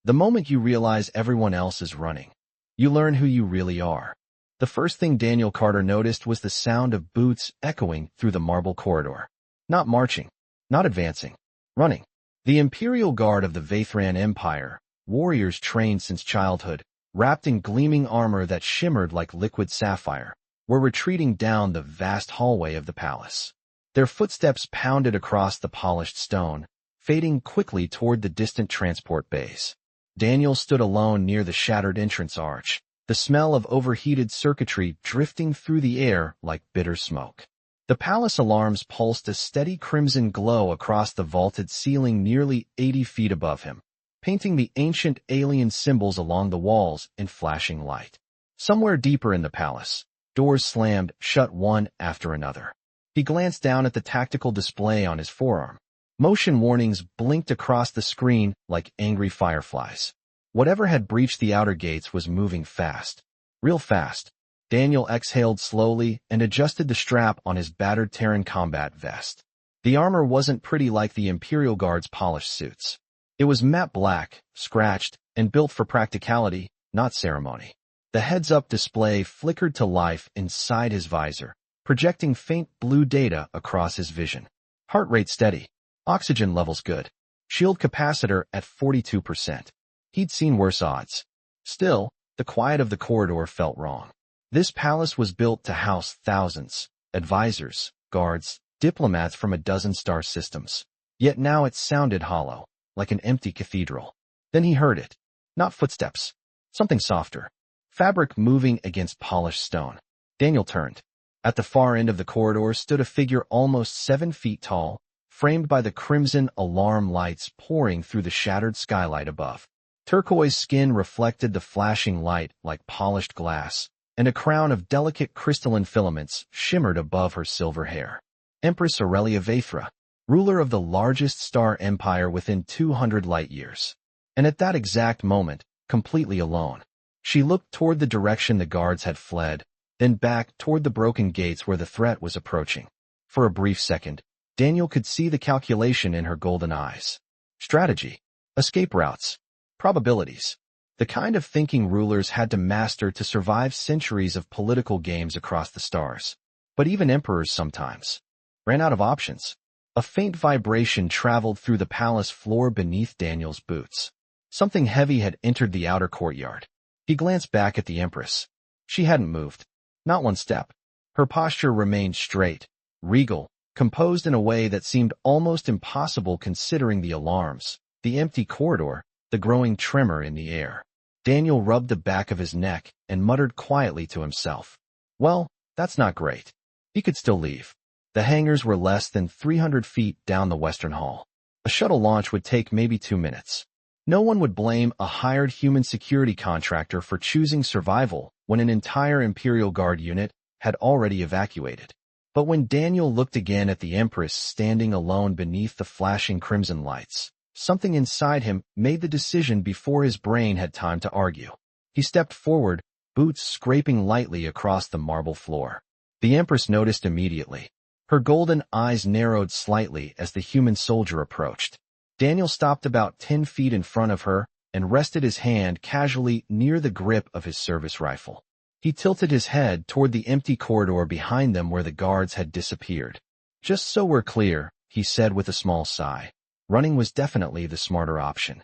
The moment you realize everyone else is running, you learn who you really are. The first thing Daniel Carter noticed was the sound of boots echoing through the marble corridor. Not marching, not advancing, running. The Imperial Guard of the Vathran Empire, warriors trained since childhood, wrapped in gleaming armor that shimmered like liquid sapphire, were retreating down the vast hallway of the palace. Their footsteps pounded across the polished stone, fading quickly toward the distant transport bays. Daniel stood alone near the shattered entrance arch, the smell of overheated circuitry drifting through the air like bitter smoke. The palace alarms pulsed a steady crimson glow across the vaulted ceiling nearly 80 feet above him, painting the ancient alien symbols along the walls in flashing light. Somewhere deeper in the palace, doors slammed shut one after another. He glanced down at the tactical display on his forearm. Motion warnings blinked across the screen like angry fireflies. Whatever had breached the outer gates was moving fast. Real fast. Daniel exhaled slowly and adjusted the strap on his battered Terran combat vest. The armor wasn't pretty like the Imperial Guard's polished suits. It was matte black, scratched, and built for practicality, not ceremony. The heads-up display flickered to life inside his visor, projecting faint blue data across his vision. Heart rate steady. Oxygen levels good. Shield capacitor at 42%. He'd seen worse odds. Still, the quiet of the corridor felt wrong. This palace was built to house thousands, advisors, guards, diplomats from a dozen star systems. Yet now it sounded hollow, like an empty cathedral. Then he heard it. Not footsteps. Something softer. Fabric moving against polished stone. Daniel turned. At the far end of the corridor stood a figure almost 7 feet tall, framed by the crimson alarm lights pouring through the shattered skylight above. Turquoise skin reflected the flashing light like polished glass, and a crown of delicate crystalline filaments shimmered above her silver hair. Empress Aurelia Vathra, ruler of the largest star empire within 200 light-years. And at that exact moment, completely alone, she looked toward the direction the guards had fled, then back toward the broken gates where the threat was approaching. For a brief second, Daniel could see the calculation in her golden eyes. Strategy. Escape routes. Probabilities. The kind of thinking rulers had to master to survive centuries of political games across the stars. But even emperors sometimes ran out of options. A faint vibration traveled through the palace floor beneath Daniel's boots. Something heavy had entered the outer courtyard. He glanced back at the Empress. She hadn't moved. Not one step. Her posture remained straight, regal, composed in a way that seemed almost impossible considering the alarms, the empty corridor, the growing tremor in the air. Daniel rubbed the back of his neck and muttered quietly to himself. Well, that's not great. He could still leave. The hangars were less than 300 feet down the western hall. A shuttle launch would take maybe 2 minutes. No one would blame a hired human security contractor for choosing survival when an entire Imperial Guard unit had already evacuated. But when Daniel looked again at the Empress standing alone beneath the flashing crimson lights, something inside him made the decision before his brain had time to argue. He stepped forward, boots scraping lightly across the marble floor. The Empress noticed immediately. Her golden eyes narrowed slightly as the human soldier approached. Daniel stopped about 10 feet in front of her and rested his hand casually near the grip of his service rifle. He tilted his head toward the empty corridor behind them where the guards had disappeared. Just so we're clear, he said with a small sigh. Running was definitely the smarter option.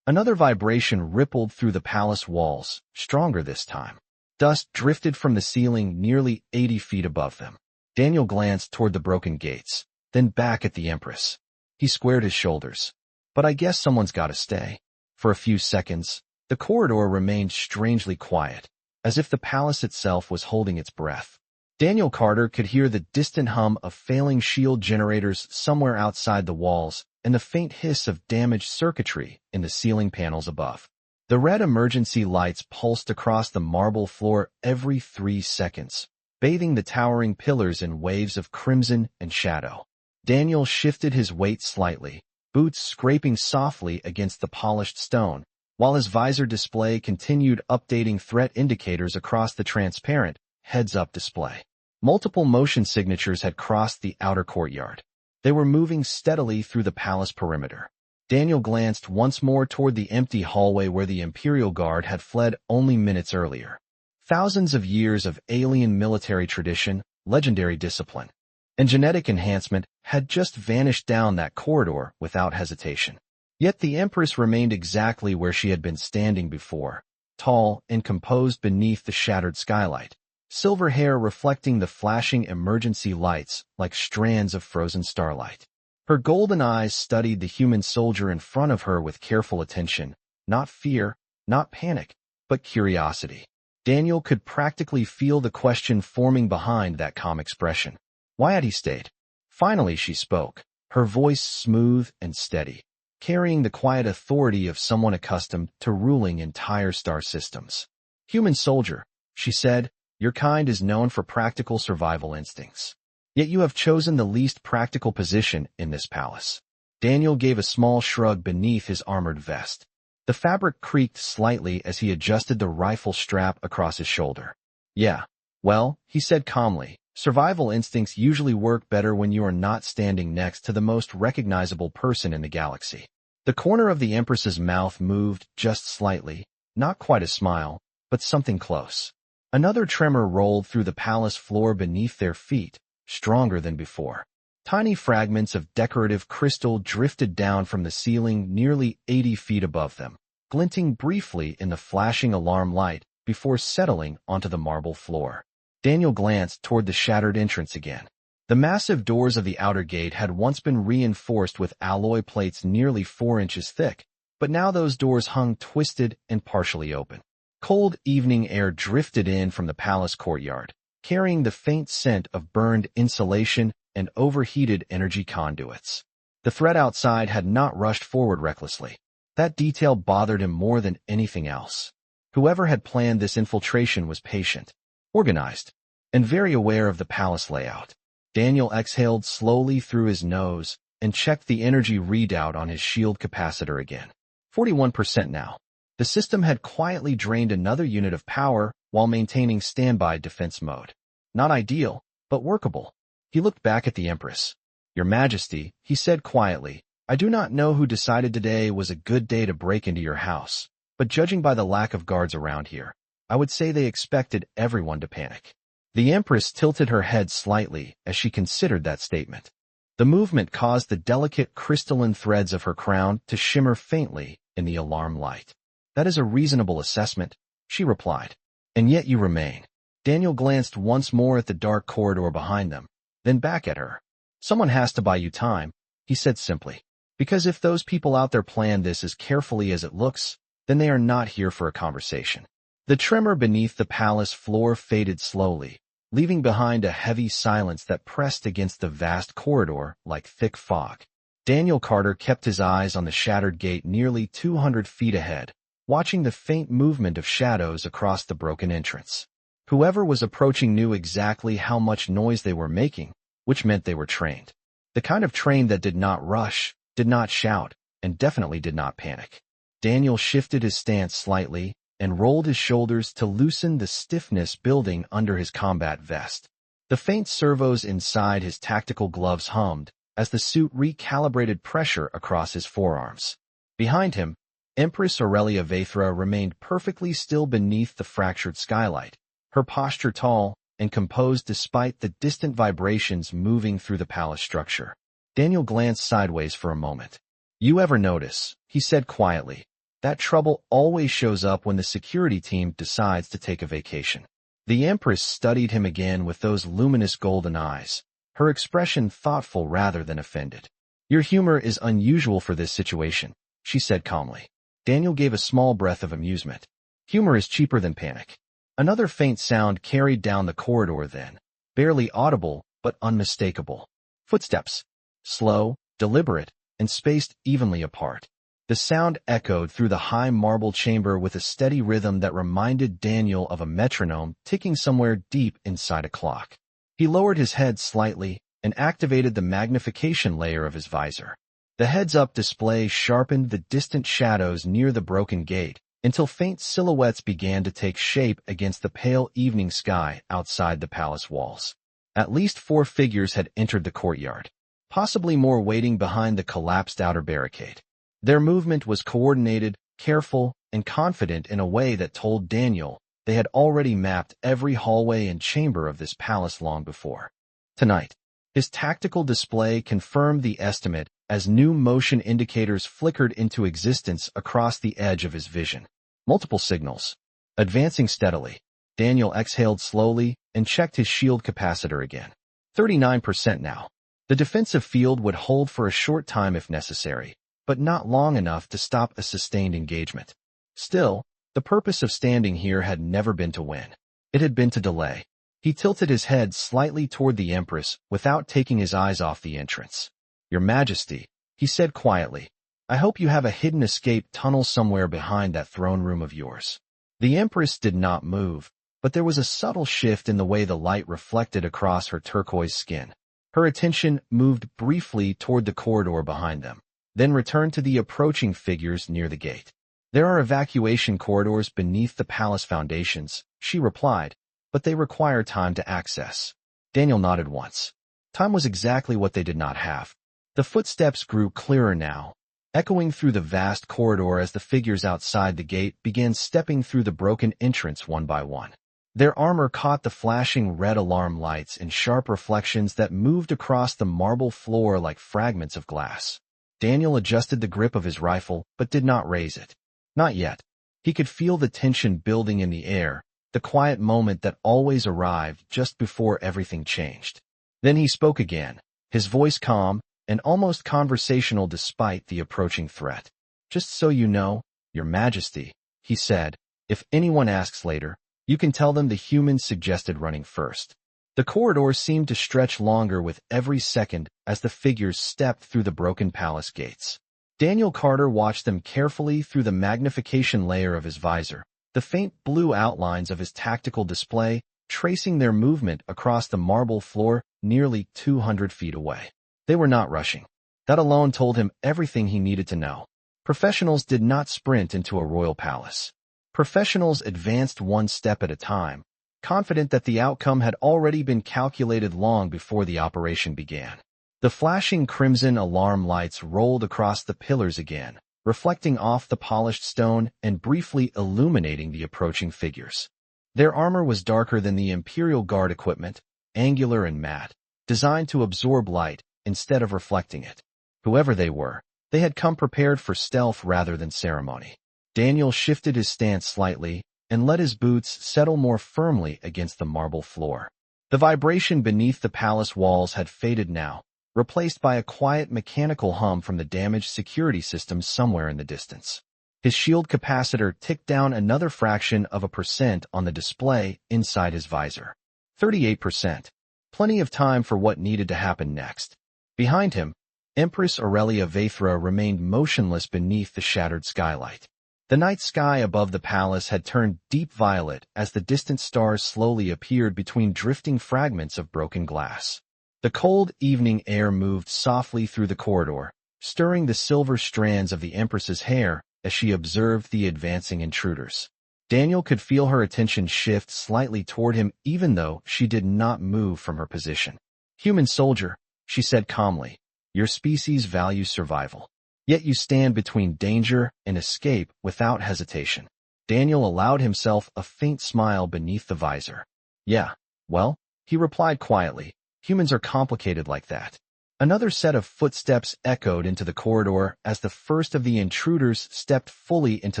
Another vibration rippled through the palace walls, stronger this time. Dust drifted from the ceiling nearly 80 feet above them. Daniel glanced toward the broken gates, then back at the Empress. He squared his shoulders. But I guess someone's got to stay. For a few seconds, the corridor remained strangely quiet, as if the palace itself was holding its breath. Daniel Carter could hear the distant hum of failing shield generators somewhere outside the walls and the faint hiss of damaged circuitry in the ceiling panels above. The red emergency lights pulsed across the marble floor every 3 seconds, bathing the towering pillars in waves of crimson and shadow. Daniel shifted his weight slightly, boots scraping softly against the polished stone, while his visor display continued updating threat indicators across the transparent, heads-up display. Multiple motion signatures had crossed the outer courtyard. They were moving steadily through the palace perimeter. Daniel glanced once more toward the empty hallway where the Imperial Guard had fled only minutes earlier. Thousands of years of alien military tradition, legendary discipline, and genetic enhancement had just vanished down that corridor without hesitation. Yet the Empress remained exactly where she had been standing before, tall and composed beneath the shattered skylight, silver hair reflecting the flashing emergency lights like strands of frozen starlight. Her golden eyes studied the human soldier in front of her with careful attention, not fear, not panic, but curiosity. Daniel could practically feel the question forming behind that calm expression. Why had he stayed? Finally she spoke, her voice smooth and steady, carrying the quiet authority of someone accustomed to ruling entire star systems. Human soldier, she said, your kind is known for practical survival instincts. Yet you have chosen the least practical position in this palace. Daniel gave a small shrug beneath his armored vest. The fabric creaked slightly as he adjusted the rifle strap across his shoulder. Yeah, well, he said calmly, survival instincts usually work better when you are not standing next to the most recognizable person in the galaxy. The corner of the Empress's mouth moved just slightly, not quite a smile, but something close. Another tremor rolled through the palace floor beneath their feet, stronger than before. Tiny fragments of decorative crystal drifted down from the ceiling nearly 80 feet above them, glinting briefly in the flashing alarm light before settling onto the marble floor. Daniel glanced toward the shattered entrance again. The massive doors of the outer gate had once been reinforced with alloy plates nearly 4 inches thick, but now those doors hung twisted and partially open. Cold evening air drifted in from the palace courtyard, carrying the faint scent of burned insulation and overheated energy conduits. The threat outside had not rushed forward recklessly. That detail bothered him more than anything else. Whoever had planned this infiltration was patient, organized, and very aware of the palace layout. Daniel exhaled slowly through his nose and checked the energy readout on his shield capacitor again. 41% now. The system had quietly drained another unit of power while maintaining standby defense mode. Not ideal, but workable. He looked back at the Empress. Your Majesty, he said quietly, I do not know who decided today was a good day to break into your house, but judging by the lack of guards around here, I would say they expected everyone to panic. The Empress tilted her head slightly as she considered that statement. The movement caused the delicate crystalline threads of her crown to shimmer faintly in the alarm light. That is a reasonable assessment, she replied. And yet you remain. Daniel glanced once more at the dark corridor behind them, then back at her. Someone has to buy you time, he said simply. Because if those people out there plan this as carefully as it looks, then they are not here for a conversation. The tremor beneath the palace floor faded slowly, leaving behind a heavy silence that pressed against the vast corridor like thick fog. Daniel Carter kept his eyes on the shattered gate nearly 200 feet ahead, watching the faint movement of shadows across the broken entrance. Whoever was approaching knew exactly how much noise they were making, which meant they were trained. The kind of train that did not rush, did not shout, and definitely did not panic. Daniel shifted his stance slightly and rolled his shoulders to loosen the stiffness building under his combat vest. The faint servos inside his tactical gloves hummed as the suit recalibrated pressure across his forearms. Behind him, Empress Aurelia Vaethra remained perfectly still beneath the fractured skylight, her posture tall and composed despite the distant vibrations moving through the palace structure. Daniel glanced sideways for a moment. You ever notice, he said quietly, that trouble always shows up when the security team decides to take a vacation. The Empress studied him again with those luminous golden eyes, her expression thoughtful rather than offended. Your humor is unusual for this situation, she said calmly. Daniel gave a small breath of amusement. Humor is cheaper than panic. Another faint sound carried down the corridor then, barely audible but unmistakable. Footsteps. Slow, deliberate, and spaced evenly apart. The sound echoed through the high marble chamber with a steady rhythm that reminded Daniel of a metronome ticking somewhere deep inside a clock. He lowered his head slightly and activated the magnification layer of his visor. The heads-up display sharpened the distant shadows near the broken gate until faint silhouettes began to take shape against the pale evening sky outside the palace walls. At least 4 figures had entered the courtyard, possibly more waiting behind the collapsed outer barricade. Their movement was coordinated, careful, and confident in a way that told Daniel they had already mapped every hallway and chamber of this palace long before. Tonight, his tactical display confirmed the estimate as new motion indicators flickered into existence across the edge of his vision. Multiple signals. Advancing steadily, Daniel exhaled slowly and checked his shield capacitor again. 39% now. The defensive field would hold for a short time if necessary, but not long enough to stop a sustained engagement. Still, the purpose of standing here had never been to win. It had been to delay. He tilted his head slightly toward the Empress without taking his eyes off the entrance. "Your Majesty," he said quietly, "I hope you have a hidden escape tunnel somewhere behind that throne room of yours." The Empress did not move, but there was a subtle shift in the way the light reflected across her turquoise skin. Her attention moved briefly toward the corridor behind them, then returned to the approaching figures near the gate. "There are evacuation corridors beneath the palace foundations," she replied, "but they require time to access." Daniel nodded once. Time was exactly what they did not have. The footsteps grew clearer now, echoing through the vast corridor as the figures outside the gate began stepping through the broken entrance one by one. Their armor caught the flashing red alarm lights in sharp reflections that moved across the marble floor like fragments of glass. Daniel adjusted the grip of his rifle, but did not raise it. Not yet. He could feel the tension building in the air, the quiet moment that always arrived just before everything changed. Then he spoke again, his voice calm and almost conversational despite the approaching threat. "Just so you know, Your Majesty," he said, "if anyone asks later, you can tell them the humans suggested running first." The corridor seemed to stretch longer with every second as the figures stepped through the broken palace gates. Daniel Carter watched them carefully through the magnification layer of his visor, the faint blue outlines of his tactical display tracing their movement across the marble floor nearly 200 feet away. They were not rushing. That alone told him everything he needed to know. Professionals did not sprint into a royal palace. Professionals advanced one step at a time, confident that the outcome had already been calculated long before the operation began. The flashing crimson alarm lights rolled across the pillars again, reflecting off the polished stone and briefly illuminating the approaching figures. Their armor was darker than the Imperial Guard equipment, angular and matte, designed to absorb light instead of reflecting it. Whoever they were, they had come prepared for stealth rather than ceremony. Daniel shifted his stance slightly and let his boots settle more firmly against the marble floor. The vibration beneath the palace walls had faded now, replaced by a quiet mechanical hum from the damaged security systems somewhere in the distance. His shield capacitor ticked down another fraction of a percent on the display inside his visor. 38%. Plenty of time for what needed to happen next. Behind him, Empress Aurelia Vaethra remained motionless beneath the shattered skylight. The night sky above the palace had turned deep violet as the distant stars slowly appeared between drifting fragments of broken glass. The cold evening air moved softly through the corridor, stirring the silver strands of the Empress's hair as she observed the advancing intruders. Daniel could feel her attention shift slightly toward him even though she did not move from her position. "Human soldier," she said calmly, "your species values survival. Yet you stand between danger and escape without hesitation." Daniel allowed himself a faint smile beneath the visor. "Yeah, well," he replied quietly, "humans are complicated like that." Another set of footsteps echoed into the corridor as the first of the intruders stepped fully into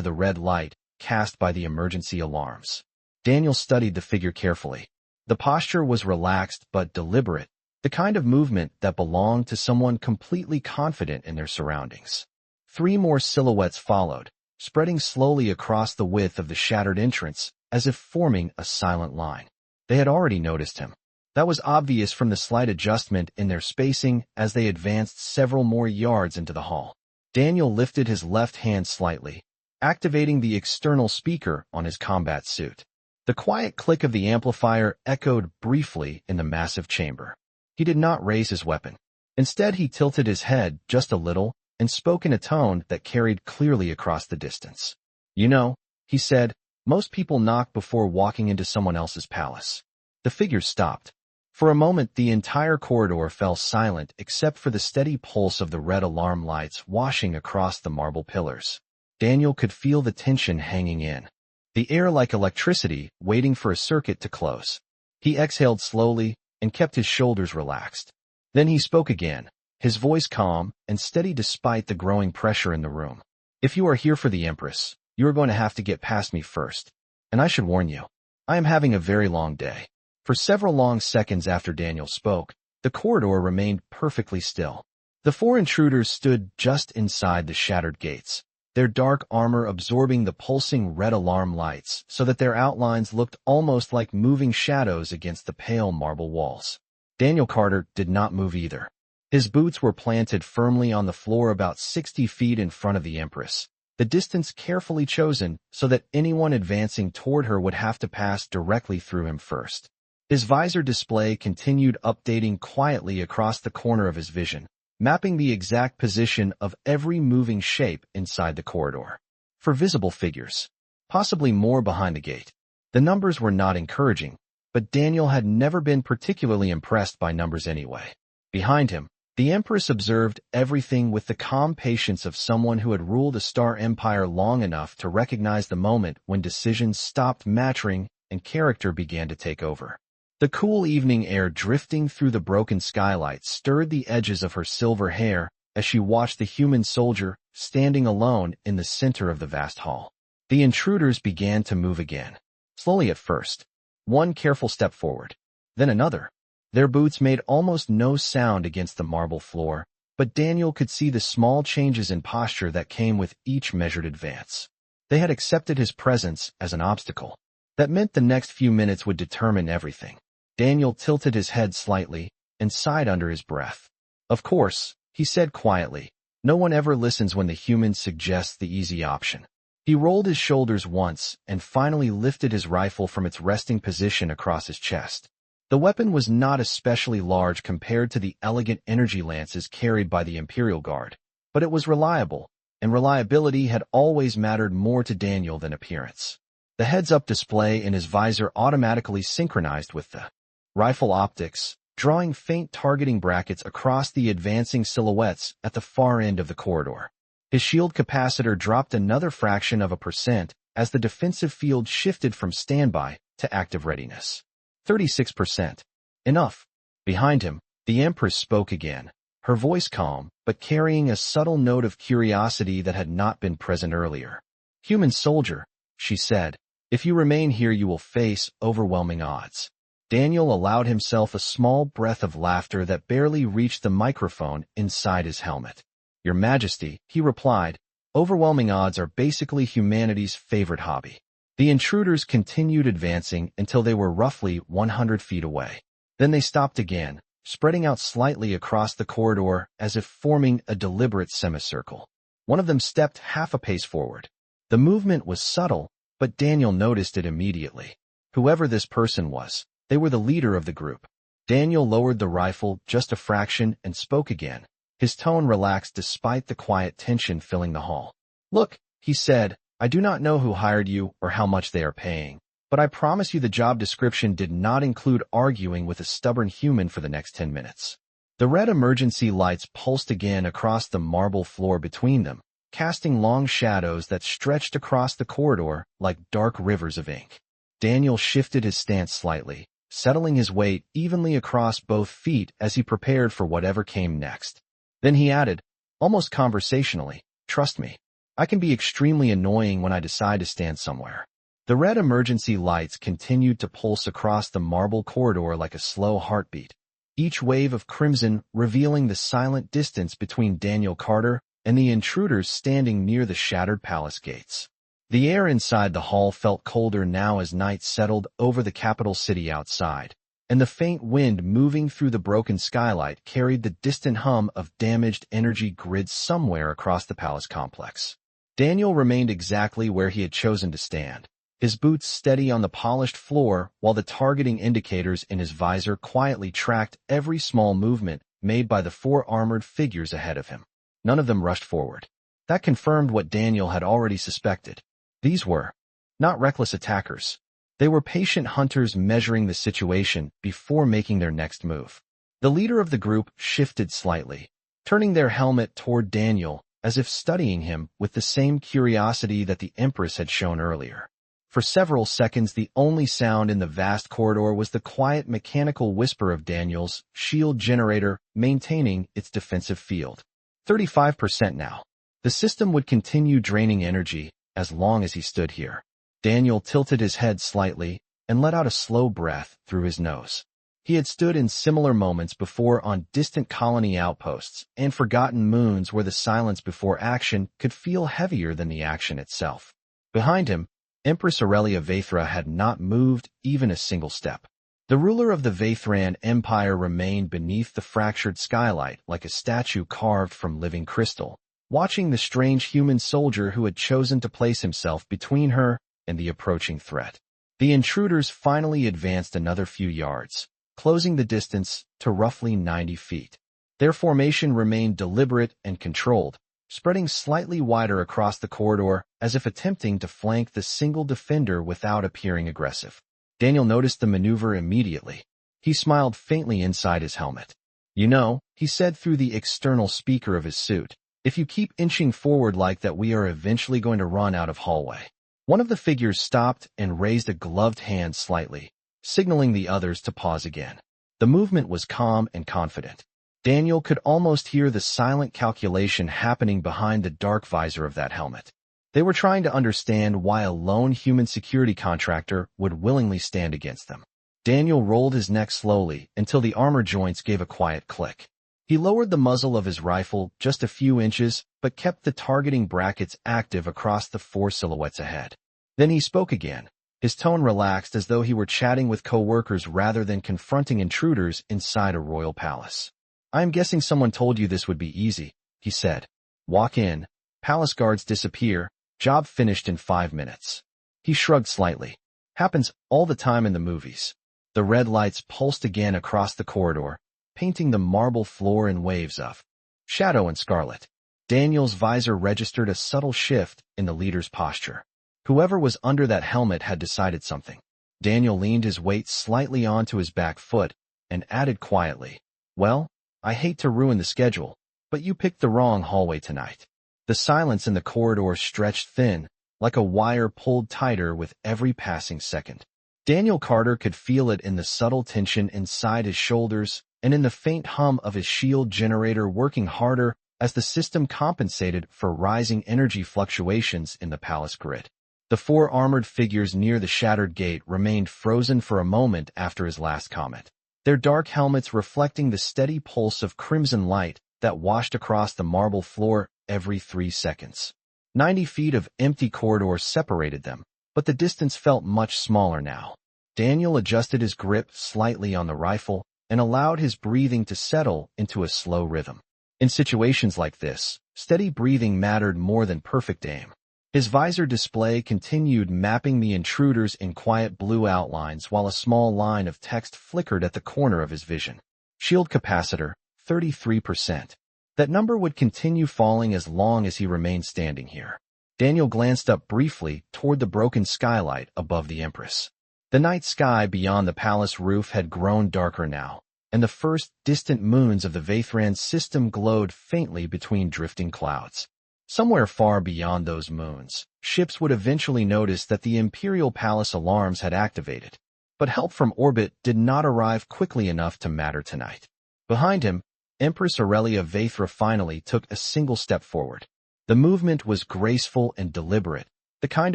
the red light cast by the emergency alarms. Daniel studied the figure carefully. The posture was relaxed but deliberate, the kind of movement that belonged to someone completely confident in their surroundings. 3 more silhouettes followed, spreading slowly across the width of the shattered entrance as if forming a silent line. They had already noticed him. That was obvious from the slight adjustment in their spacing as they advanced several more yards into the hall. Daniel lifted his left hand slightly, activating the external speaker on his combat suit. The quiet click of the amplifier echoed briefly in the massive chamber. He did not raise his weapon. Instead, he tilted his head just a little and spoke in a tone that carried clearly across the distance. "You know," he said, "most people knock before walking into someone else's palace." The figure stopped. For a moment, the entire corridor fell silent except for the steady pulse of the red alarm lights washing across the marble pillars. Daniel could feel the tension hanging in, the air like electricity waiting for a circuit to close. He exhaled slowly and kept his shoulders relaxed. Then he spoke again, his voice calm and steady despite the growing pressure in the room. If you are here for the Empress, you are going to have to get past me first. And I should warn you, I am having a very long day. For several long seconds after Daniel spoke, the corridor remained perfectly still. The four intruders stood just inside the shattered gates, their dark armor absorbing the pulsing red alarm lights so that their outlines looked almost like moving shadows against the pale marble walls. Daniel Carter did not move either. His boots were planted firmly on the floor about 60 feet in front of the Empress, the distance carefully chosen so that anyone advancing toward her would have to pass directly through him first. His visor display continued updating quietly across the corner of his vision, mapping the exact position of every moving shape inside the corridor. For visible figures, possibly more behind the gate. The numbers were not encouraging, but Daniel had never been particularly impressed by numbers anyway. Behind him, the Empress observed everything with the calm patience of someone who had ruled a star empire long enough to recognize the moment when decisions stopped mattering and character began to take over. The cool evening air drifting through the broken skylight stirred the edges of her silver hair as she watched the human soldier standing alone in the center of the vast hall. The intruders began to move again, slowly at first, one careful step forward, then another. Their boots made almost no sound against the marble floor, but Daniel could see the small changes in posture that came with each measured advance. They had accepted his presence as an obstacle. That meant the next few minutes would determine everything. Daniel tilted his head slightly and sighed under his breath. Of course, he said quietly, no one ever listens when the human suggests the easy option. He rolled his shoulders once and finally lifted his rifle from its resting position across his chest. The weapon was not especially large compared to the elegant energy lances carried by the Imperial Guard, but it was reliable, and reliability had always mattered more to Daniel than appearance. The heads-up display in his visor automatically synchronized with the rifle optics, drawing faint targeting brackets across the advancing silhouettes at the far end of the corridor. His shield capacitor dropped another fraction of a percent as the defensive field shifted from standby to active readiness. 36%. Enough. Behind him, the Empress spoke again, her voice calm, but carrying a subtle note of curiosity that had not been present earlier. Human soldier, she said, if you remain here you will face overwhelming odds. Daniel allowed himself a small breath of laughter that barely reached the microphone inside his helmet. Your Majesty, he replied, overwhelming odds are basically humanity's favorite hobby. The intruders continued advancing until they were roughly 100 feet away. Then they stopped again, spreading out slightly across the corridor as if forming a deliberate semicircle. One of them stepped half a pace forward. The movement was subtle, but Daniel noticed it immediately. Whoever this person was, they were the leader of the group. Daniel lowered the rifle just a fraction and spoke again. His tone relaxed despite the quiet tension filling the hall. Look, he said, I do not know who hired you or how much they are paying, but I promise you the job description did not include arguing with a stubborn human for the next 10 minutes. The red emergency lights pulsed again across the marble floor between them, casting long shadows that stretched across the corridor like dark rivers of ink. Daniel shifted his stance slightly, settling his weight evenly across both feet as he prepared for whatever came next. Then he added, almost conversationally, trust me. I can be extremely annoying when I decide to stand somewhere. The red emergency lights continued to pulse across the marble corridor like a slow heartbeat, each wave of crimson revealing the silent distance between Daniel Carter and the intruders standing near the shattered palace gates. The air inside the hall felt colder now as night settled over the capital city outside, and the faint wind moving through the broken skylight carried the distant hum of damaged energy grids somewhere across the palace complex. Daniel remained exactly where he had chosen to stand, his boots steady on the polished floor while the targeting indicators in his visor quietly tracked every small movement made by the four armored figures ahead of him. None of them rushed forward. That confirmed what Daniel had already suspected. These were not reckless attackers. They were patient hunters measuring the situation before making their next move. The leader of the group shifted slightly, turning their helmet toward Daniel as if studying him with the same curiosity that the Empress had shown earlier. For several seconds, the only sound in the vast corridor was the quiet mechanical whisper of Daniel's shield generator maintaining its defensive field. 35% now. The system would continue draining energy as long as he stood here. Daniel tilted his head slightly and let out a slow breath through his nose. He had stood in similar moments before on distant colony outposts and forgotten moons where the silence before action could feel heavier than the action itself. Behind him, Empress Aurelia Vaithra had not moved even a single step. The ruler of the Vaithran Empire remained beneath the fractured skylight like a statue carved from living crystal, watching the strange human soldier who had chosen to place himself between her and the approaching threat. The intruders finally advanced another few yards, closing the distance to roughly 90 feet. Their formation remained deliberate and controlled, spreading slightly wider across the corridor as if attempting to flank the single defender without appearing aggressive. Daniel noticed the maneuver immediately. He smiled faintly inside his helmet. "You know," he said through the external speaker of his suit, "if you keep inching forward like that, we are eventually going to run out of hallway." One of the figures stopped and raised a gloved hand slightly, signaling the others to pause again. The movement was calm and confident. Daniel could almost hear the silent calculation happening behind the dark visor of that helmet. They were trying to understand why a lone human security contractor would willingly stand against them. Daniel rolled his neck slowly until the armor joints gave a quiet click. He lowered the muzzle of his rifle just a few inches, but kept the targeting brackets active across the 4 silhouettes ahead. Then he spoke again, his tone relaxed as though he were chatting with co-workers rather than confronting intruders inside a royal palace. "I'm guessing someone told you this would be easy," he said. "Walk in, palace guards disappear, job finished in 5 minutes. He shrugged slightly. "Happens all the time in the movies." The red lights pulsed again across the corridor, painting the marble floor in waves of shadow and scarlet. Daniel's visor registered a subtle shift in the leader's posture. Whoever was under that helmet had decided something. Daniel leaned his weight slightly onto his back foot and added quietly, "Well, I hate to ruin the schedule, but you picked the wrong hallway tonight." The silence in the corridor stretched thin, like a wire pulled tighter with every passing second. Daniel Carter could feel it in the subtle tension inside his shoulders and in the faint hum of his shield generator working harder as the system compensated for rising energy fluctuations in the palace grid. The 4 armored figures near the shattered gate remained frozen for a moment after his last comment, their dark helmets reflecting the steady pulse of crimson light that washed across the marble floor every 3 seconds. 90 feet of empty corridor separated them, but the distance felt much smaller now. Daniel adjusted his grip slightly on the rifle and allowed his breathing to settle into a slow rhythm. In situations like this, steady breathing mattered more than perfect aim. His visor display continued mapping the intruders in quiet blue outlines while a small line of text flickered at the corner of his vision. Shield capacitor, 33%. That number would continue falling as long as he remained standing here. Daniel glanced up briefly toward the broken skylight above the Empress. The night sky beyond the palace roof had grown darker now, and the first distant moons of the Vaithran system glowed faintly between drifting clouds. Somewhere far beyond those moons, ships would eventually notice that the Imperial Palace alarms had activated, but help from orbit did not arrive quickly enough to matter tonight. Behind him, Empress Aurelia Vaithra finally took a single step forward. The movement was graceful and deliberate, the kind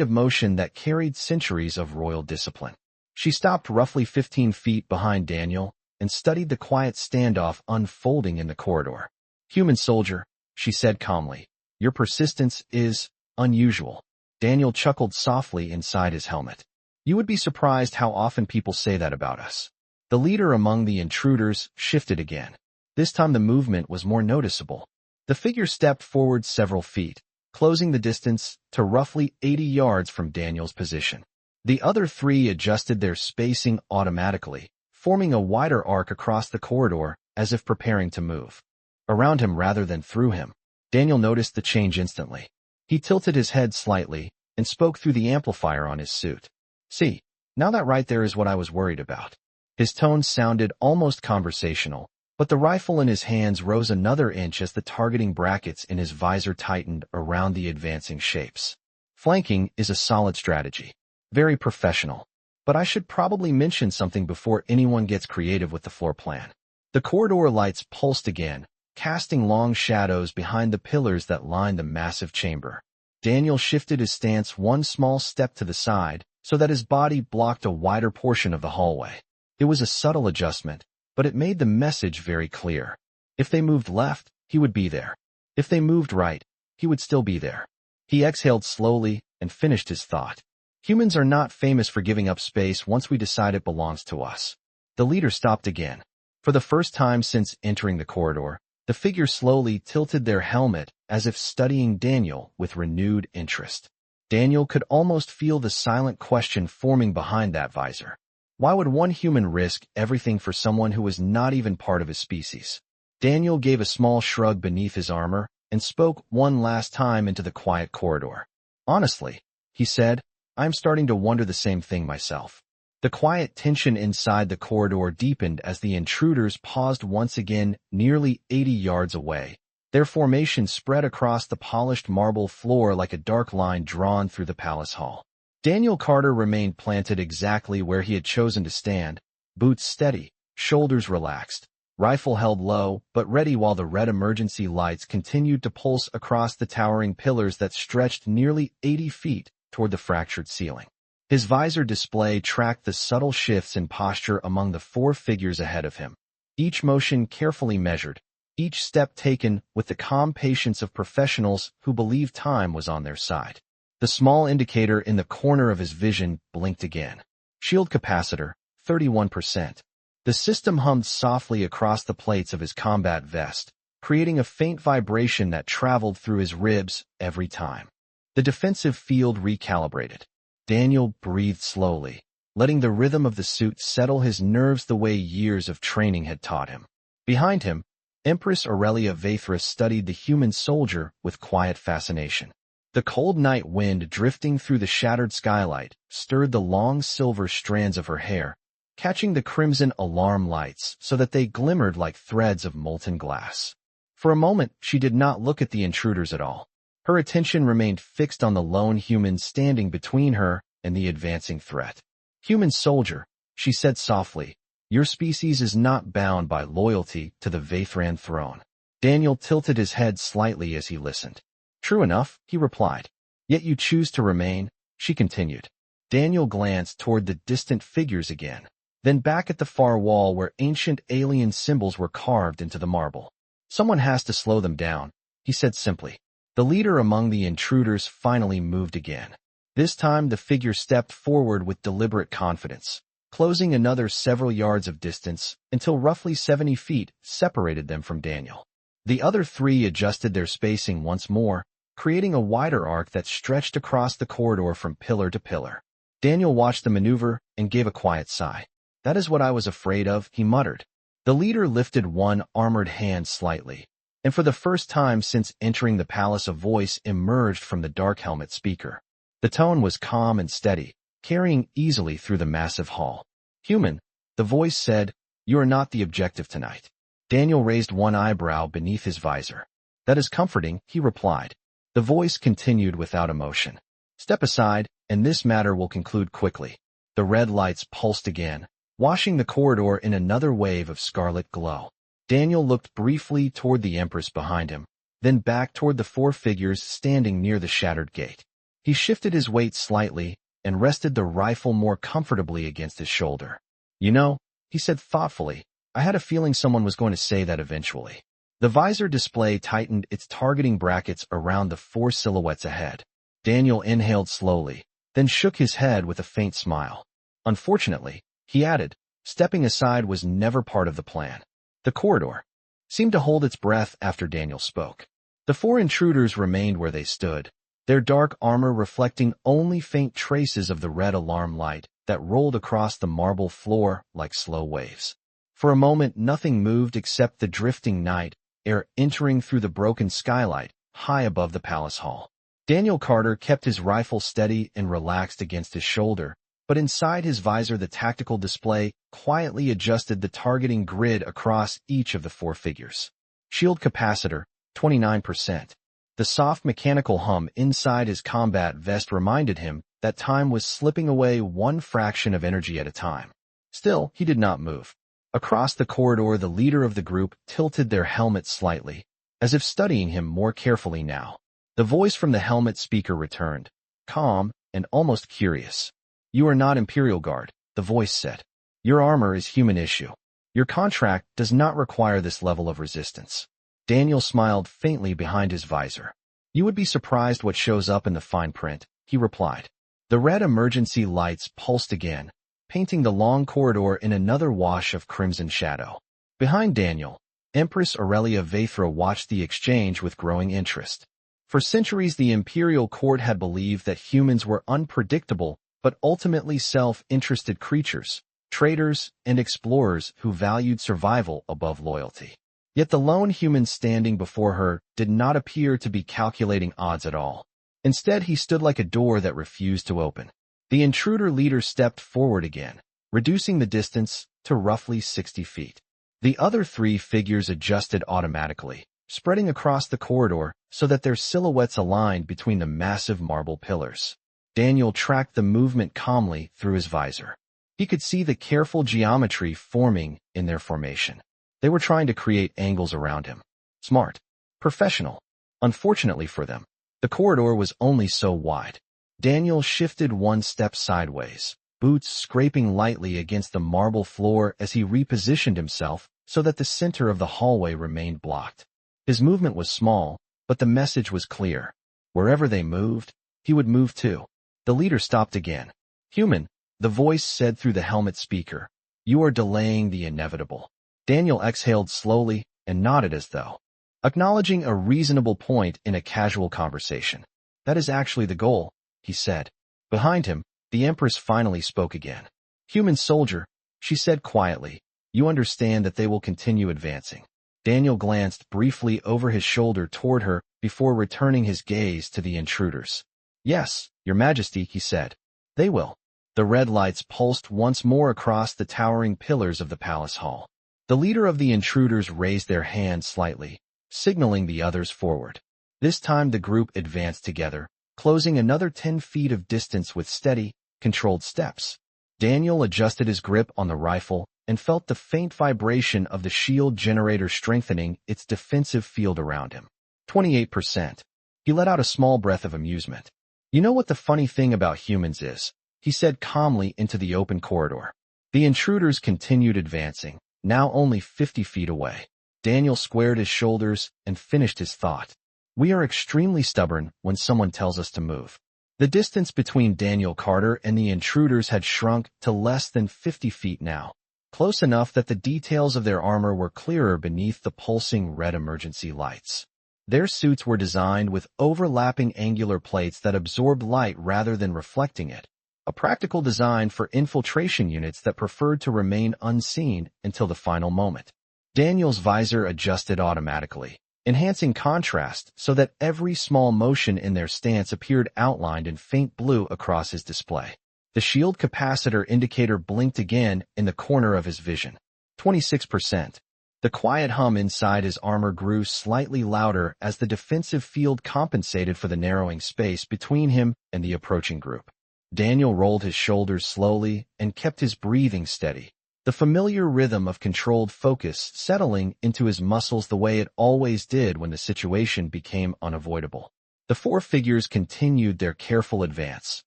of motion that carried centuries of royal discipline. She stopped roughly 15 feet behind Daniel and studied the quiet standoff unfolding in the corridor. "Human soldier," she said calmly, "your persistence is unusual." Daniel chuckled softly inside his helmet. "You would be surprised how often people say that about us." The leader among the intruders shifted again. This time the movement was more noticeable. The figure stepped forward several feet, closing the distance to roughly 80 yards from Daniel's position. The other 3 adjusted their spacing automatically, forming a wider arc across the corridor as if preparing to move around him rather than through him. Daniel noticed the change instantly. He tilted his head slightly and spoke through the amplifier on his suit. "See, Now that right there is what I was worried about. His tone sounded almost conversational, but the rifle in his hands rose another inch as the targeting brackets in his visor tightened around the advancing shapes. Flanking is a solid strategy. Very professional. But I should probably mention something before anyone gets creative with the floor plan. The corridor lights pulsed again, casting long shadows behind the pillars that lined the massive chamber. Daniel shifted his stance one small step to the side so that his body blocked a wider portion of the hallway. It was a subtle adjustment, but it made the message very clear. If they moved left, he would be there. If they moved right, he would still be there. He exhaled slowly and finished his thought. Humans are not famous for giving up space once we decide it belongs to us. The leader stopped again. For the first time since entering the corridor, the figure slowly tilted their helmet as if studying Daniel with renewed interest. Daniel could almost feel the silent question forming behind that visor. Why would one human risk everything for someone who was not even part of his species? Daniel gave a small shrug beneath his armor and spoke one last time into the quiet corridor. Honestly, he said, I'm starting to wonder the same thing myself. The quiet tension inside the corridor deepened as the intruders paused once again nearly 80 yards away. Their formation spread across the polished marble floor like a dark line drawn through the palace hall. Daniel Carter remained planted exactly where he had chosen to stand, boots steady, shoulders relaxed, rifle held low but ready while the red emergency lights continued to pulse across the towering pillars that stretched nearly 80 feet toward the fractured ceiling. His visor display tracked the subtle shifts in posture among the four figures ahead of him. Each motion carefully measured, each step taken with the calm patience of professionals who believed time was on their side. The small indicator in the corner of his vision blinked again. Shield capacitor, 31%. The system hummed softly across the plates of his combat vest, creating a faint vibration that traveled through his ribs every time. The defensive field recalibrated. Daniel breathed slowly, letting the rhythm of the suit settle his nerves the way years of training had taught him. Behind him, Empress Aurelia Vathris studied the human soldier with quiet fascination. The cold night wind drifting through the shattered skylight stirred the long silver strands of her hair, catching the crimson alarm lights so that they glimmered like threads of molten glass. For a moment, she did not look at the intruders at all. Her attention remained fixed on the lone human standing between her and the advancing threat. Human soldier, she said softly, your species is not bound by loyalty to the Vathran throne. Daniel tilted his head slightly as he listened. True enough, he replied. Yet you choose to remain, she continued. Daniel glanced toward the distant figures again, then back at the far wall where ancient alien symbols were carved into the marble. Someone has to slow them down, he said simply. The leader among the intruders finally moved again. This time the figure stepped forward with deliberate confidence, closing another several yards of distance until roughly 70 feet separated them from Daniel. The other three adjusted their spacing once more, creating a wider arc that stretched across the corridor from pillar to pillar. Daniel watched the maneuver and gave a quiet sigh. That is what I was afraid of, he muttered. The leader lifted one armored hand slightly, and for the first time since entering the palace a voice emerged from the dark helmet speaker. The tone was calm and steady, carrying easily through the massive hall. Human, the voice said, you are not the objective tonight. Daniel raised one eyebrow beneath his visor. That is comforting, he replied. The voice continued without emotion. Step aside, and this matter will conclude quickly. The red lights pulsed again, washing the corridor in another wave of scarlet glow. Daniel looked briefly toward the Empress behind him, then back toward the four figures standing near the shattered gate. He shifted his weight slightly and rested the rifle more comfortably against his shoulder. You know, he said thoughtfully, I had a feeling someone was going to say that eventually. The visor display tightened its targeting brackets around the four silhouettes ahead. Daniel inhaled slowly, then shook his head with a faint smile. Unfortunately, he added, stepping aside was never part of the plan. The corridor seemed to hold its breath after Daniel spoke. The four intruders remained where they stood, their dark armor reflecting only faint traces of the red alarm light that rolled across the marble floor like slow waves. For a moment nothing moved except the drifting night air entering through the broken skylight high above the palace hall. Daniel Carter kept his rifle steady and relaxed against his shoulder, But inside his visor, the tactical display quietly adjusted the targeting grid across each of the four figures. Shield capacitor, 29%. The soft mechanical hum inside his combat vest reminded him that time was slipping away one fraction of energy at a time. Still, he did not move. Across the corridor, the leader of the group tilted their helmet slightly, as if studying him more carefully now. The voice from the helmet speaker returned, calm and almost curious. "You are not Imperial Guard," the voice said. "Your armor is human issue. Your contract does not require this level of resistance." Daniel smiled faintly behind his visor. "You would be surprised what shows up in the fine print," he replied. The red emergency lights pulsed again, painting the long corridor in another wash of crimson shadow. Behind Daniel, Empress Aurelia Vaethra watched the exchange with growing interest. For centuries, the imperial court had believed that humans were unpredictable but ultimately self-interested creatures, traders and explorers who valued survival above loyalty. Yet the lone human standing before her did not appear to be calculating odds at all. Instead, he stood like a door that refused to open. The intruder leader stepped forward again, reducing the distance to roughly 60 feet. The other three figures adjusted automatically, spreading across the corridor so that their silhouettes aligned between the massive marble pillars. Daniel tracked the movement calmly through his visor. He could see the careful geometry forming in their formation. They were trying to create angles around him. Smart. Professional. Unfortunately for them, the corridor was only so wide. Daniel shifted one step sideways, boots scraping lightly against the marble floor as he repositioned himself so that the center of the hallway remained blocked. His movement was small, but the message was clear. Wherever they moved, he would move too. The leader stopped again. "Human," the voice said through the helmet speaker, "you are delaying the inevitable." Daniel exhaled slowly and nodded as though acknowledging a reasonable point in a casual conversation. "That is actually the goal," he said. Behind him, the Empress finally spoke again. "Human soldier," she said quietly, "you understand that they will continue advancing." Daniel glanced briefly over his shoulder toward her before returning his gaze to the intruders. "Yes, Your Majesty," he said. "They will." The red lights pulsed once more across the towering pillars of the palace hall. The leader of the intruders raised their hand slightly, signaling the others forward. This time the group advanced together, closing another 10 feet of distance with steady, controlled steps. Daniel adjusted his grip on the rifle and felt the faint vibration of the shield generator strengthening its defensive field around him. 28%. He let out a small breath of amusement. "You know what the funny thing about humans is?" he said calmly into the open corridor. The intruders continued advancing, now only 50 feet away. Daniel squared his shoulders and finished his thought. "We are extremely stubborn when someone tells us to move." The distance between Daniel Carter and the intruders had shrunk to less than 50 feet now, close enough that the details of their armor were clearer beneath the pulsing red emergency lights. Their suits were designed with overlapping angular plates that absorbed light rather than reflecting it, a practical design for infiltration units that preferred to remain unseen until the final moment. Daniel's visor adjusted automatically, enhancing contrast so that every small motion in their stance appeared outlined in faint blue across his display. The shield capacitor indicator blinked again in the corner of his vision. 26%. The quiet hum inside his armor grew slightly louder as the defensive field compensated for the narrowing space between him and the approaching group. Daniel rolled his shoulders slowly and kept his breathing steady, the familiar rhythm of controlled focus settling into his muscles the way it always did when the situation became unavoidable. The four figures continued their careful advance,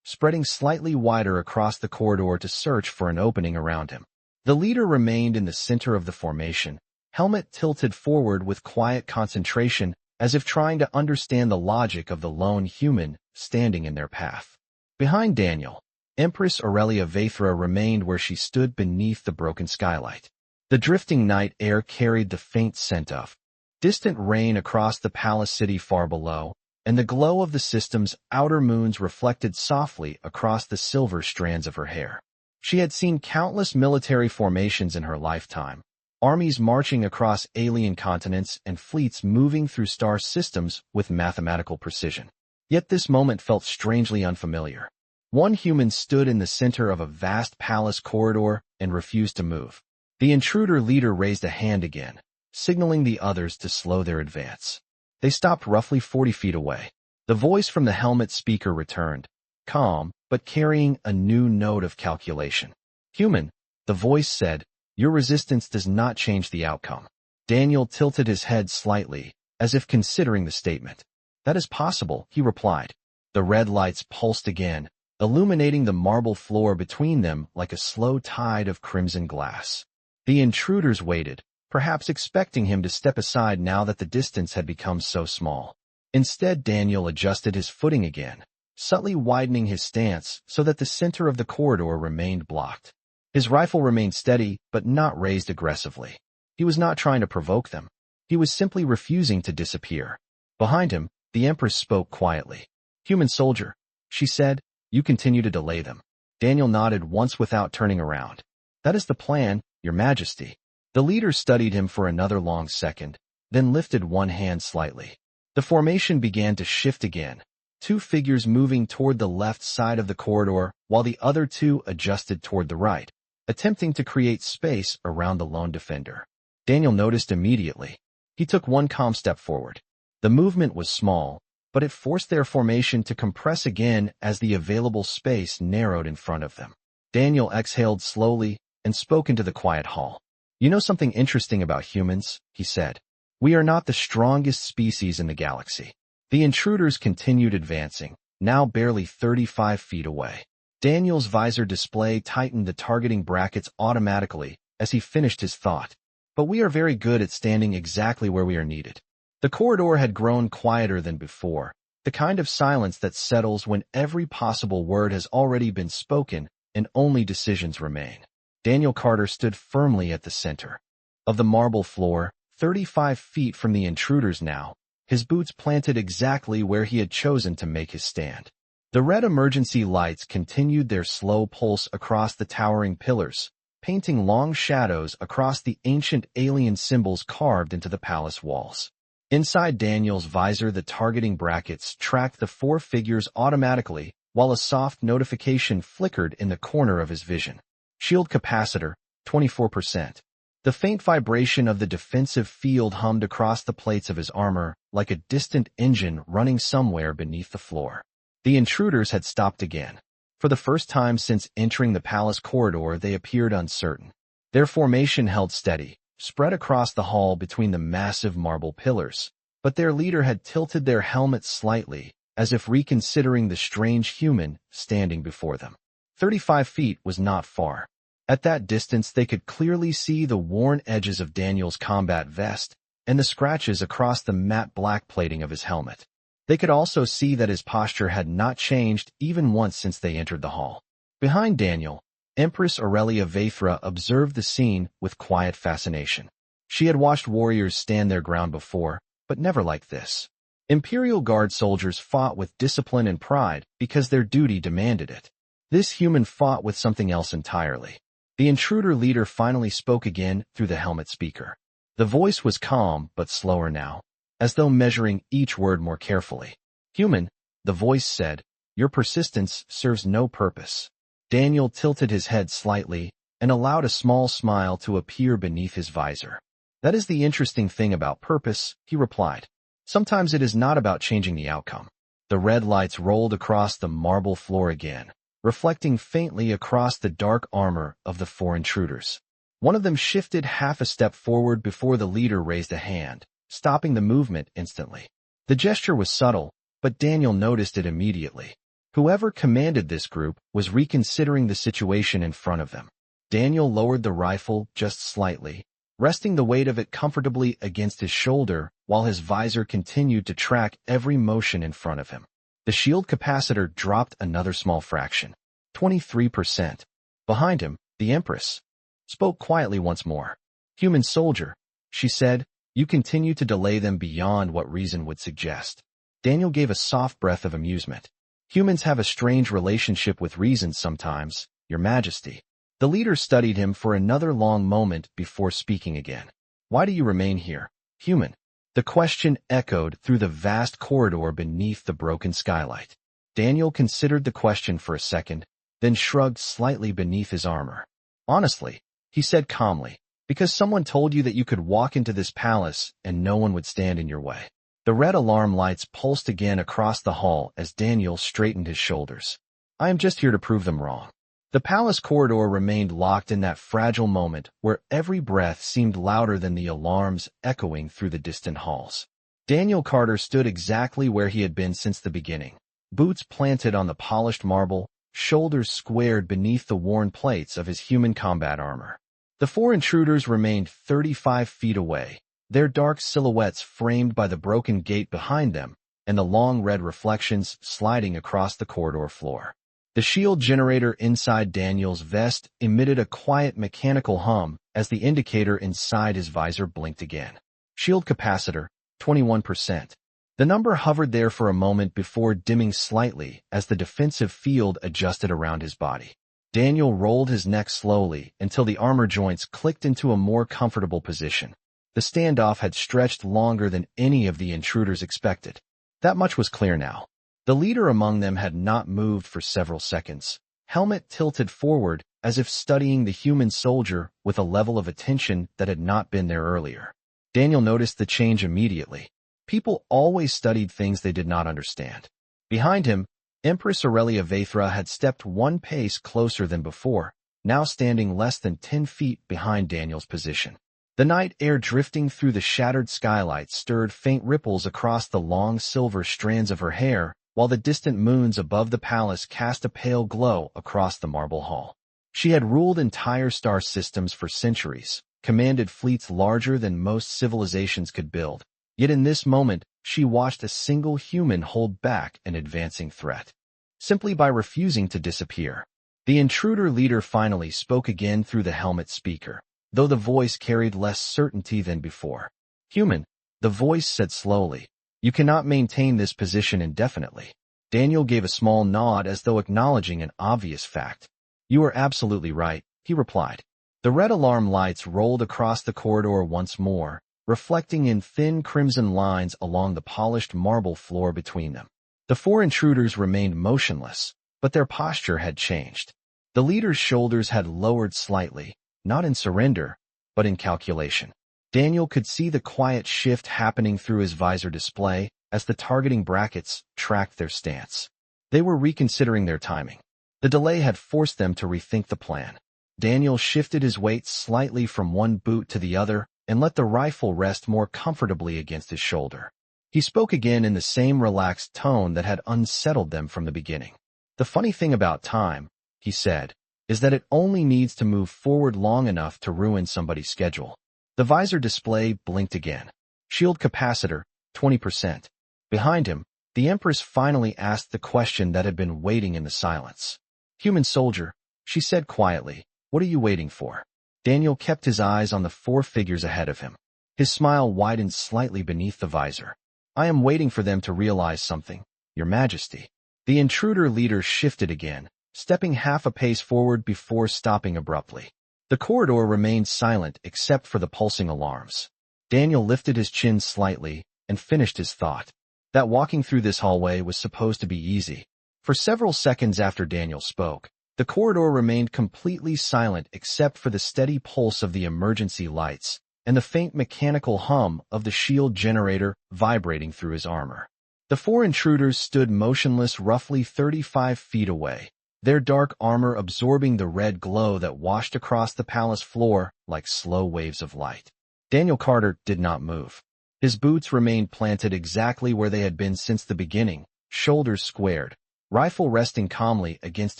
spreading slightly wider across the corridor to search for an opening around him. The leader remained in the center of the formation, helmet tilted forward with quiet concentration, as if trying to understand the logic of the lone human standing in their path. Behind Daniel, Empress Aurelia Vaethra remained where she stood beneath the broken skylight. The drifting night air carried the faint scent of distant rain across the palace city far below, and the glow of the system's outer moons reflected softly across the silver strands of her hair. She had seen countless military formations in her lifetime, armies marching across alien continents and fleets moving through star systems with mathematical precision. Yet this moment felt strangely unfamiliar. One human stood in the center of a vast palace corridor and refused to move. The intruder leader raised a hand again, signaling the others to slow their advance. They stopped roughly 40 feet away. The voice from the helmet speaker returned, calm, but carrying a new note of calculation. Human, the voice said, your resistance does not change the outcome. Daniel tilted his head slightly, as if considering the statement. That is possible, he replied. The red lights pulsed again, illuminating the marble floor between them like a slow tide of crimson glass. The intruders waited, perhaps expecting him to step aside now that the distance had become so small. Instead, Daniel adjusted his footing again, subtly widening his stance so that the center of the corridor remained blocked. His rifle remained steady, but not raised aggressively. He was not trying to provoke them. He was simply refusing to disappear. Behind him, the Empress spoke quietly. Human soldier, she said, you continue to delay them. Daniel nodded once without turning around. That is the plan, Your Majesty. The leader studied him for another long second, then lifted one hand slightly. The formation began to shift again, two figures moving toward the left side of the corridor while the other two adjusted toward the right, attempting to create space around the lone defender. Daniel noticed immediately. He took one calm step forward. The movement was small, but it forced their formation to compress again as the available space narrowed in front of them. Daniel exhaled slowly and spoke into the quiet hall. You know something interesting about humans, he said. We are not the strongest species in the galaxy. The intruders continued advancing, now barely 35 feet away. Daniel's visor display tightened the targeting brackets automatically as he finished his thought. But we are very good at standing exactly where we are needed. The corridor had grown quieter than before, the kind of silence that settles when every possible word has already been spoken and only decisions remain. Daniel Carter stood firmly at the center of the marble floor, 35 feet from the intruders now, his boots planted exactly where he had chosen to make his stand. The red emergency lights continued their slow pulse across the towering pillars, painting long shadows across the ancient alien symbols carved into the palace walls. Inside Daniel's visor, the targeting brackets tracked the four figures automatically, while a soft notification flickered in the corner of his vision. Shield capacitor, 24%. The faint vibration of the defensive field hummed across the plates of his armor like a distant engine running somewhere beneath the floor. The intruders had stopped again. For the first time since entering the palace corridor, they appeared uncertain. Their formation held steady, spread across the hall between the massive marble pillars, but their leader had tilted their helmet slightly, as if reconsidering the strange human standing before them. 35 feet was not far. At that distance, they could clearly see the worn edges of Daniel's combat vest and the scratches across the matte black plating of his helmet. They could also see that his posture had not changed even once since they entered the hall. Behind Daniel, Empress Aurelia Vaethra observed the scene with quiet fascination. She had watched warriors stand their ground before, but never like this. Imperial Guard soldiers fought with discipline and pride because their duty demanded it. This human fought with something else entirely. The intruder leader finally spoke again through the helmet speaker. The voice was calm but slower now, as though measuring each word more carefully. Human, the voice said, your persistence serves no purpose. Daniel tilted his head slightly and allowed a small smile to appear beneath his visor. That is the interesting thing about purpose, he replied. Sometimes it is not about changing the outcome. The red lights rolled across the marble floor again, reflecting faintly across the dark armor of the four intruders. One of them shifted half a step forward before the leader raised a hand, stopping the movement instantly. The gesture was subtle, but Daniel noticed it immediately. Whoever commanded this group was reconsidering the situation in front of them. Daniel lowered the rifle just slightly, resting the weight of it comfortably against his shoulder while his visor continued to track every motion in front of him. The shield capacitor dropped another small fraction, 23%. Behind him, the Empress spoke quietly once more. Human soldier, she said, you continue to delay them beyond what reason would suggest. Daniel gave a soft breath of amusement. Humans have a strange relationship with reason sometimes, Your Majesty. The leader studied him for another long moment before speaking again. Why do you remain here, human? The question echoed through the vast corridor beneath the broken skylight. Daniel considered the question for a second, then shrugged slightly beneath his armor. Honestly, he said calmly, because someone told you that you could walk into this palace and no one would stand in your way. The red alarm lights pulsed again across the hall as Daniel straightened his shoulders. I am just here to prove them wrong. The palace corridor remained locked in that fragile moment where every breath seemed louder than the alarms echoing through the distant halls. Daniel Carter stood exactly where he had been since the beginning, boots planted on the polished marble, shoulders squared beneath the worn plates of his human combat armor. The four intruders remained 35 feet away, their dark silhouettes framed by the broken gate behind them and the long red reflections sliding across the corridor floor. The shield generator inside Daniel's vest emitted a quiet mechanical hum as the indicator inside his visor blinked again. Shield capacitor, 21%. The number hovered there for a moment before dimming slightly as the defensive field adjusted around his body. Daniel rolled his neck slowly until the armor joints clicked into a more comfortable position. The standoff had stretched longer than any of the intruders expected. That much was clear now. The leader among them had not moved for several seconds, helmet tilted forward as if studying the human soldier with a level of attention that had not been there earlier. Daniel noticed the change immediately. People always studied things they did not understand. Behind him, Empress Aurelia Vaethra had stepped one pace closer than before, now standing less than 10 feet behind Daniel's position. The night air drifting through the shattered skylight stirred faint ripples across the long silver strands of her hair, while the distant moons above the palace cast a pale glow across the marble hall. She had ruled entire star systems for centuries, commanded fleets larger than most civilizations could build. Yet in this moment, she watched a single human hold back an advancing threat, simply by refusing to disappear. The intruder leader finally spoke again through the helmet speaker, though the voice carried less certainty than before. Human, the voice said slowly, you cannot maintain this position indefinitely. Daniel gave a small nod as though acknowledging an obvious fact. You are absolutely right, he replied. The red alarm lights rolled across the corridor once more, reflecting in thin crimson lines along the polished marble floor between them. The four intruders remained motionless, but their posture had changed. The leader's shoulders had lowered slightly, not in surrender, but in calculation. Daniel could see the quiet shift happening through his visor display as the targeting brackets tracked their stance. They were reconsidering their timing. The delay had forced them to rethink the plan. Daniel shifted his weight slightly from one boot to the other and let the rifle rest more comfortably against his shoulder. He spoke again in the same relaxed tone that had unsettled them from the beginning. The funny thing about time, he said, is that it only needs to move forward long enough to ruin somebody's schedule. The visor display blinked again. Shield capacitor, 20%. Behind him, the Empress finally asked the question that had been waiting in the silence. Human soldier, she said quietly, what are you waiting for? Daniel kept his eyes on the four figures ahead of him. His smile widened slightly beneath the visor. I am waiting for them to realize something, Your Majesty. The intruder leader shifted again, stepping half a pace forward before stopping abruptly. The corridor remained silent except for the pulsing alarms. Daniel lifted his chin slightly and finished his thought. That walking through this hallway was supposed to be easy. For several seconds after Daniel spoke, the corridor remained completely silent except for the steady pulse of the emergency lights and the faint mechanical hum of the shield generator vibrating through his armor. The four intruders stood motionless roughly 35 feet away, their dark armor absorbing the red glow that washed across the palace floor like slow waves of light. Daniel Carter did not move. His boots remained planted exactly where they had been since the beginning, shoulders squared, rifle resting calmly against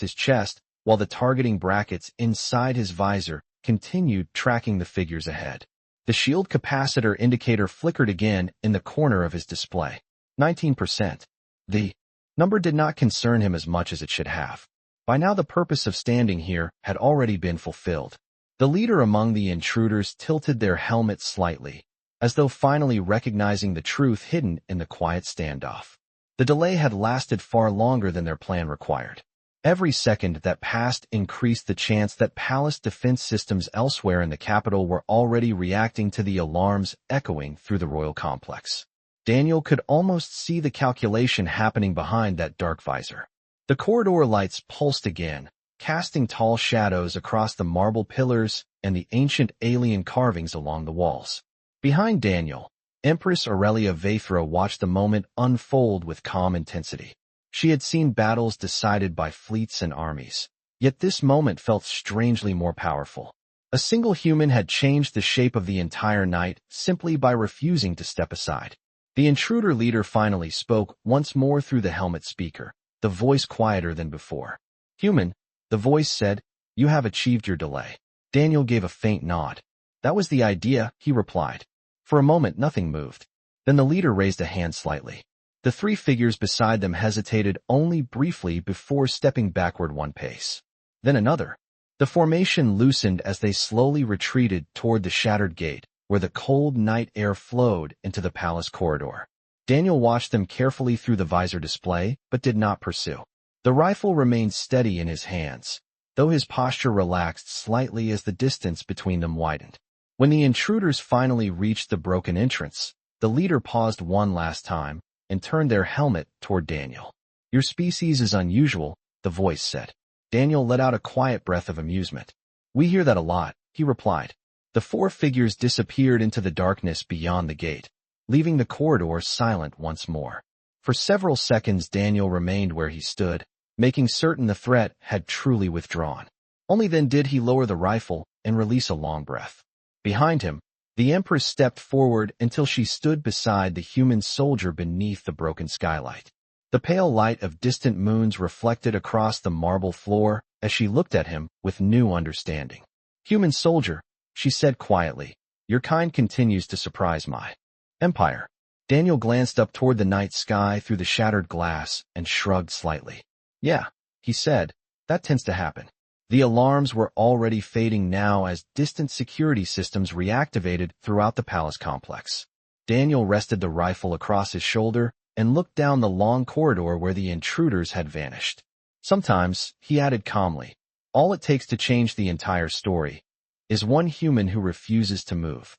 his chest, while the targeting brackets inside his visor continued tracking the figures ahead. The shield capacitor indicator flickered again in the corner of his display. 19%. The number did not concern him as much as it should have. By now the purpose of standing here had already been fulfilled. The leader among the intruders tilted their helmet slightly, as though finally recognizing the truth hidden in the quiet standoff. The delay had lasted far longer than their plan required. Every second that passed increased the chance that palace defense systems elsewhere in the capital were already reacting to the alarms echoing through the royal complex. Daniel could almost see the calculation happening behind that dark visor. The corridor lights pulsed again, casting tall shadows across the marble pillars and the ancient alien carvings along the walls. Behind Daniel, Empress Aurelia Vaethra watched the moment unfold with calm intensity. She had seen battles decided by fleets and armies, yet this moment felt strangely more powerful. A single human had changed the shape of the entire night simply by refusing to step aside. The intruder leader finally spoke once more through the helmet speaker, the voice quieter than before. "Human," the voice said, "you have achieved your delay." Daniel gave a faint nod. "That was the idea," he replied. For a moment nothing moved. Then the leader raised a hand slightly. The three figures beside them hesitated only briefly before stepping backward one pace. Then another. The formation loosened as they slowly retreated toward the shattered gate, where the cold night air flowed into the palace corridor. Daniel watched them carefully through the visor display, but did not pursue. The rifle remained steady in his hands, though his posture relaxed slightly as the distance between them widened. When the intruders finally reached the broken entrance, the leader paused one last time and turned their helmet toward Daniel. "Your species is unusual," the voice said. Daniel let out a quiet breath of amusement. "We hear that a lot," he replied. The four figures disappeared into the darkness beyond the gate, leaving the corridor silent once more. For several seconds Daniel remained where he stood, making certain the threat had truly withdrawn. Only then did he lower the rifle and release a long breath. Behind him, the Empress stepped forward until she stood beside the human soldier beneath the broken skylight. The pale light of distant moons reflected across the marble floor as she looked at him with new understanding. "Human soldier," she said quietly, "your kind continues to surprise my empire." Daniel glanced up toward the night sky through the shattered glass and shrugged slightly. "Yeah," he said, "that tends to happen." The alarms were already fading now as distant security systems reactivated throughout the palace complex. Daniel rested the rifle across his shoulder and looked down the long corridor where the intruders had vanished. "Sometimes," he added calmly, "all it takes to change the entire story is one human who refuses to move."